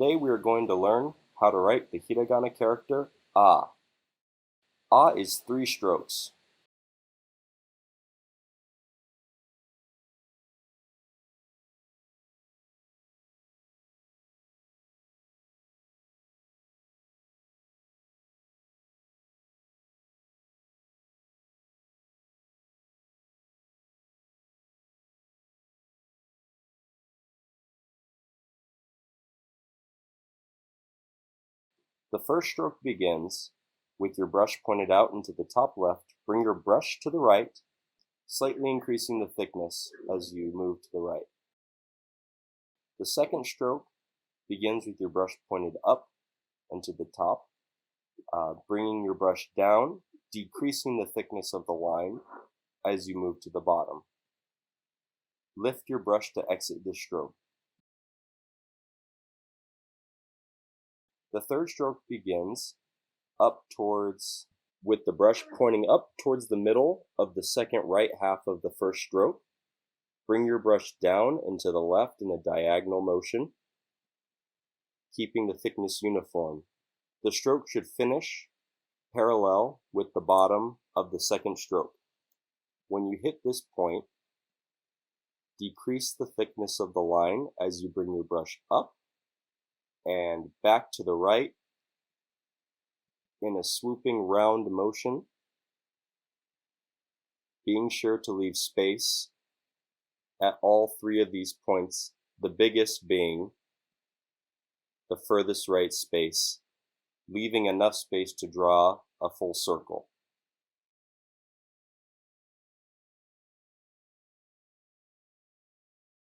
Today we are going to learn how to write the hiragana character A. A is 3 strokes. The first stroke begins with your brush pointed out into the top left. Bring your brush to the right, slightly increasing the thickness as you move to the right. The second stroke begins with your brush pointed up and to the top, bringing your brush down, decreasing the thickness of the line as you move to the bottom. Lift your brush to exit this stroke. The third stroke begins with the brush pointing up towards the middle of the second right half of the first stroke. Bring your brush down and to the left in a diagonal motion, keeping the thickness uniform. The stroke should finish parallel with the bottom of the second stroke. When you hit this point, decrease the thickness of the line as you bring your brush up and back to the right in a swooping round motion, being sure to leave space at all 3 of these points, the biggest being the furthest right space, leaving enough space to draw a full circle.